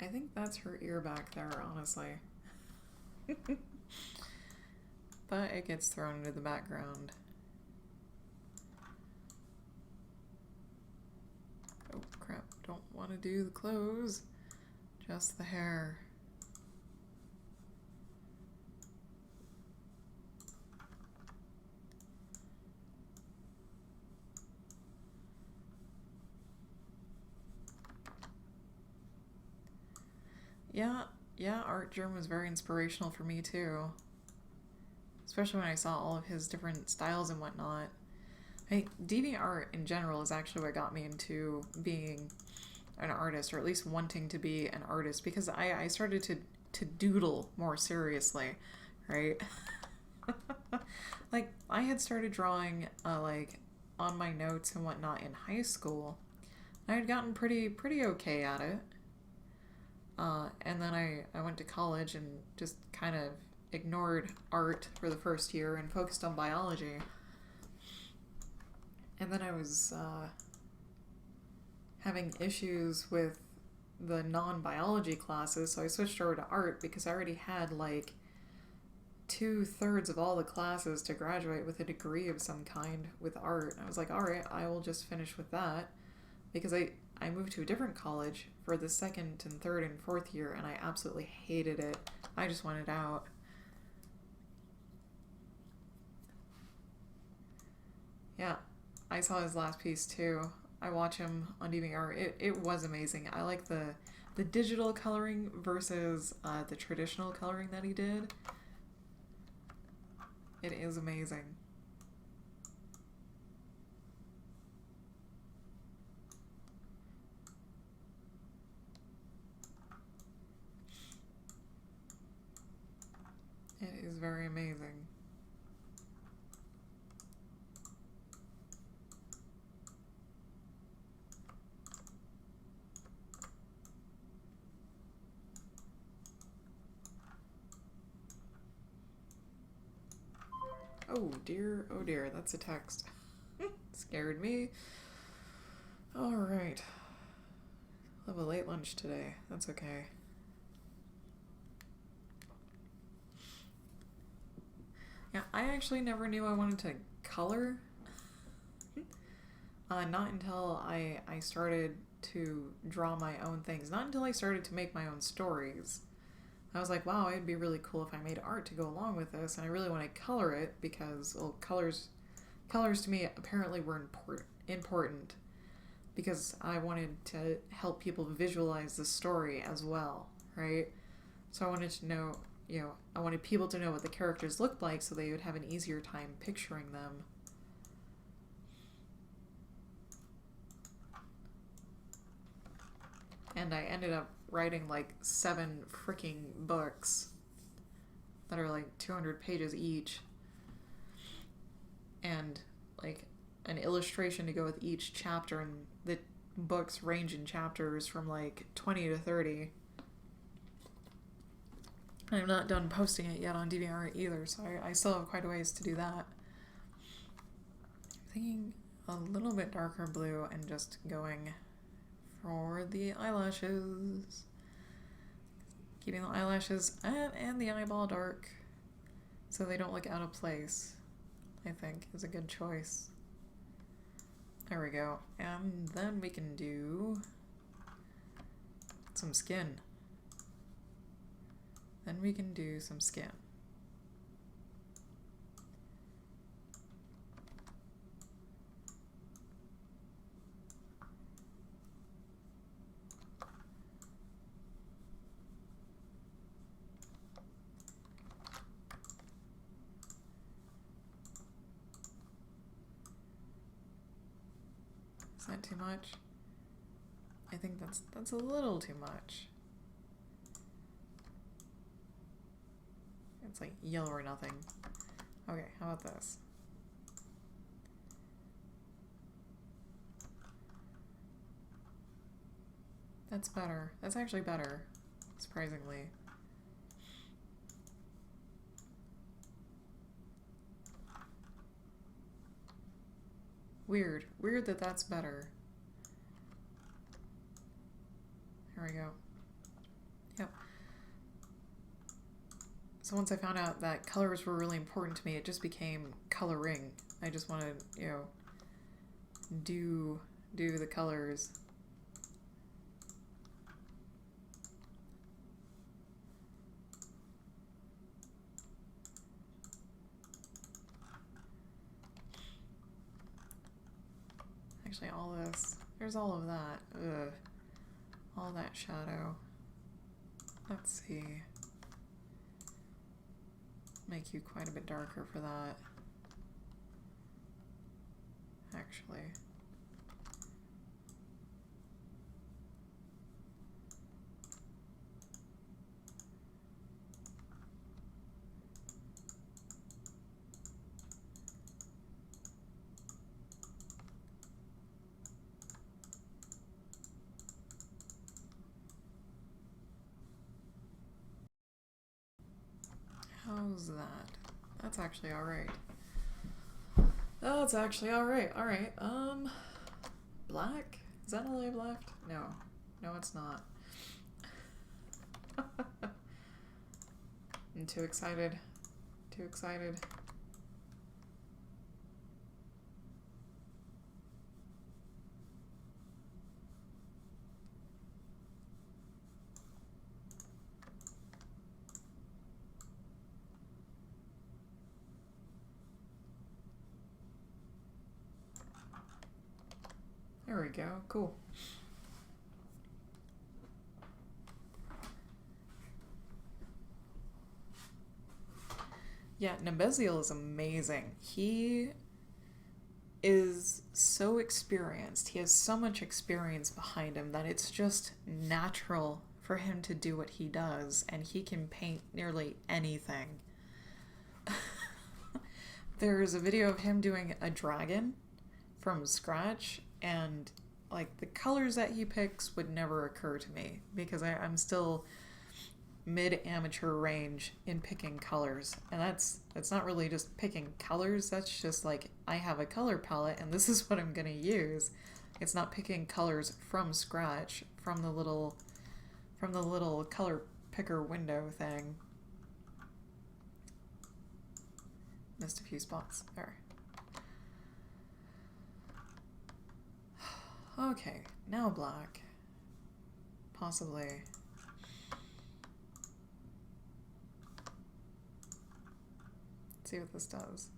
I think that's her ear back there, honestly. But it gets thrown into the background. Oh crap, don't want to do the clothes, just the hair. Yeah, Art Germ was very inspirational for me too. Especially when I saw all of his different styles and whatnot. DeviantArt in general is actually what got me into being an artist, or at least wanting to be an artist, because I started to doodle more seriously, right? Like, I had started drawing, like, on my notes and whatnot in high school. I had gotten pretty okay at it. And then I went to college and just kind of ignored art for the first year and focused on biology. And then I was having issues with the non-biology classes, so I switched over to art because I already had like 2/3 of all the classes to graduate with a degree of some kind with art. And I was like, alright, I will just finish with that, because I moved to a different college for the second and third and fourth year, and I absolutely hated it. I just wanted out. Yeah, I saw his last piece too. I watch him on DeviantArt. It was amazing. I like the digital coloring versus the traditional coloring that he did. It is amazing. It is very amazing. Oh dear, that's a text. Scared me. Alright. I'll have a late lunch today. That's okay. Yeah, I actually never knew I wanted to color. Not until I started to draw my own things. Not until I started to make my own stories. I was like, wow, it'd be really cool if I made art to go along with this, and I really want to color it because, well, colors to me apparently were important because I wanted to help people visualize the story as well, right? So I wanted to know, I wanted people to know what the characters looked like so they would have an easier time picturing them. And I ended up writing like 7 freaking books that are like 200 pages each. And like an illustration to go with each chapter, and the books range in chapters from like 20 to 30. I'm not done posting it yet on DeviantArt either, so I still have quite a ways to do that. I'm thinking a little bit darker blue and just going for the eyelashes. Keeping the eyelashes and the eyeball dark so they don't look out of place, I think, is a good choice. There we go. And then we can do some skin. Then we can do some skin. Is that too much? I think that's a little too much. It's like yellow or nothing. Okay, how about this? That's better. That's actually better, surprisingly. Weird. Weird that that's better. Here we go. Yep. So once I found out that colors were really important to me, it just became coloring. I just wanted, do the colors. Actually, all this. There's all of that. Ugh. All that shadow. Let's see. Make you quite a bit darker for that. Actually. How's that? That's actually alright. That's actually alright. Alright, black? Is that all I have left? No. No, it's not. I'm too excited. Too excited. There we go. Cool. Yeah, Nebeziel is amazing. He is so experienced. He has so much experience behind him that it's just natural for him to do what he does, and he can paint nearly anything. There's a video of him doing a dragon from scratch, and like the colors that he picks would never occur to me because I'm still mid-amateur range in picking colors, and that's not really just picking colors. That's just like, I have a color palette and this is what I'm gonna use. It's not picking colors from scratch from the little color picker window thing. Missed a few spots there. Okay, now black. Possibly. Let's see what this does.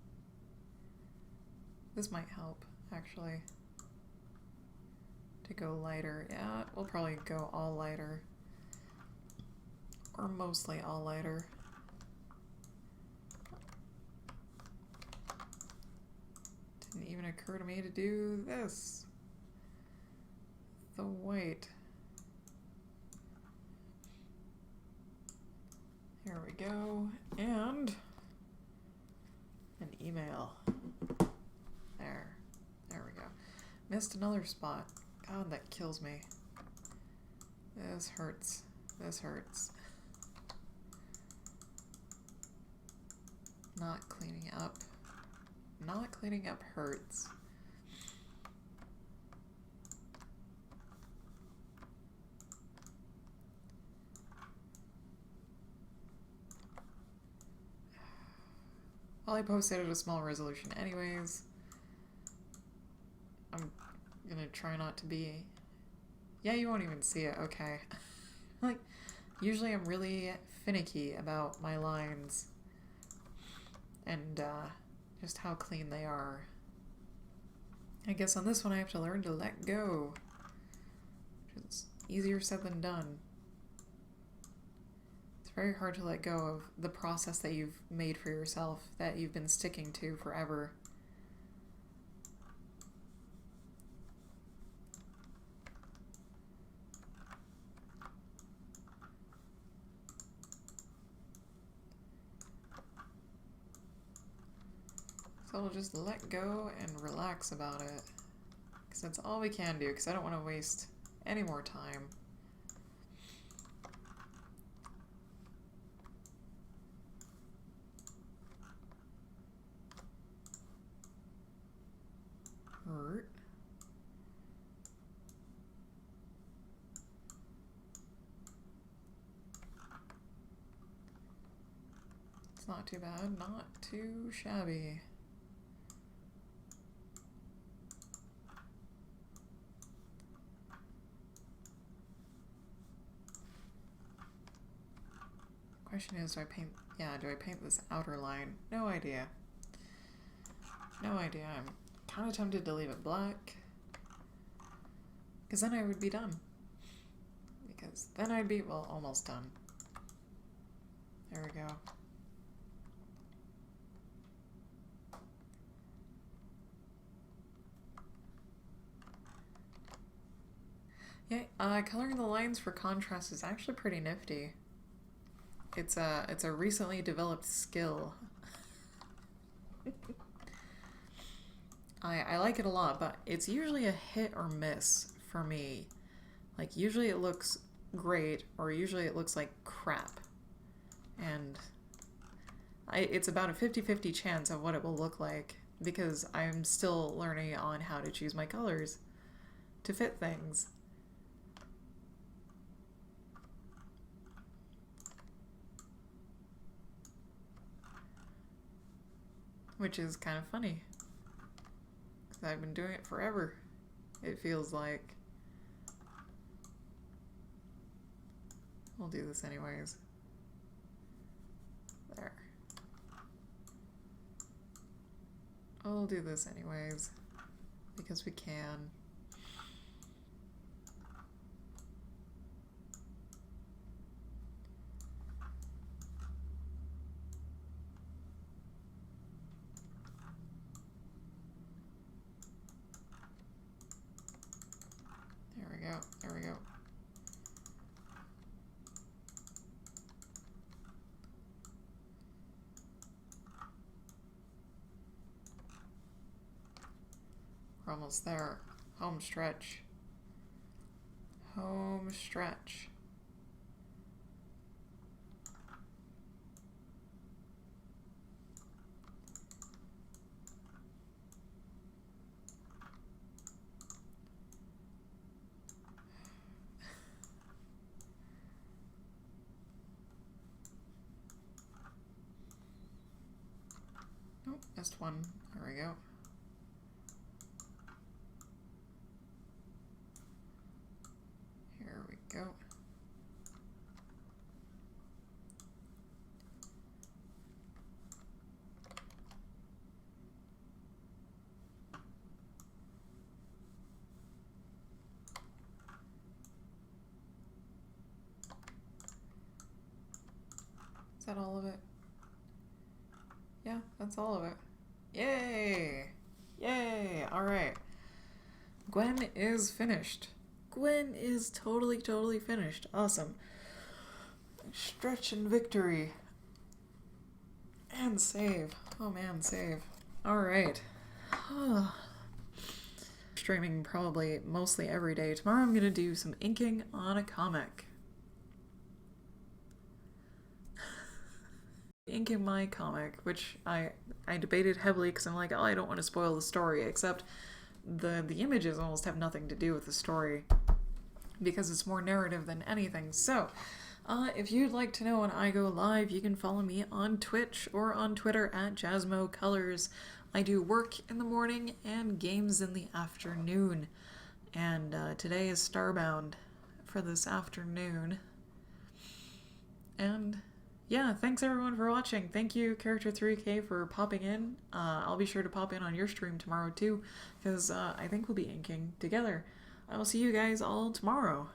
This might help, actually. To go lighter. Yeah, we'll probably go all lighter. Or mostly all lighter. Didn't even occur to me to do this. The white. Here we go. And an email. There. There we go. Missed another spot. God, that kills me. This hurts. This hurts. Not cleaning up. Not cleaning up hurts. Well, I posted at a small resolution anyways. I'm gonna try not to be... Yeah, you won't even see it. Okay. Like, usually I'm really finicky about my lines and just how clean they are. I guess on this one I have to learn to let go. Which is easier said than done. It's very hard to let go of the process that you've made for yourself, that you've been sticking to forever. So we'll just let go and relax about it. Because that's all we can do, because I don't want to waste any more time. Hurt. It's not too bad, not too shabby. Question is, do I paint this outer line? No idea. No idea. I'm kind of tempted to leave it black. Because then I would be done. Because then I'd be, well, almost done. There we go. Yeah, coloring the lines for contrast is actually pretty nifty. It's a recently developed skill. I like it a lot, but it's usually a hit or miss for me. Like, usually it looks great, or usually it looks like crap. And it's about a 50-50 chance of what it will look like, because I'm still learning on how to choose my colors to fit things. Which is kind of funny. 'Cause I've been doing it forever, it feels like. We'll do this anyways. There. I'll do this anyways. Because we can. There we go. We're almost there. Home stretch. Home stretch. Oh, missed one. There we go. Here we go. that all of it? Yeah, that's all of it. Yay! Yay! Alright. Gwen is finished. Gwen is totally finished. Awesome. Stretch and victory. And save. Oh man, save. Alright. Streaming probably mostly every day. Tomorrow I'm gonna do some inking on a comic. Inking my comic, which I debated heavily because I'm like, oh, I don't want to spoil the story, except the images almost have nothing to do with the story because it's more narrative than anything. So, if you'd like to know when I go live, you can follow me on Twitch or on Twitter at JasmoColors. I do work in the morning and games in the afternoon. And today is Starbound for this afternoon. And yeah, thanks everyone for watching. Thank you, Character3K, for popping in. I'll be sure to pop in on your stream tomorrow too, because I think we'll be inking together. I will see you guys all tomorrow.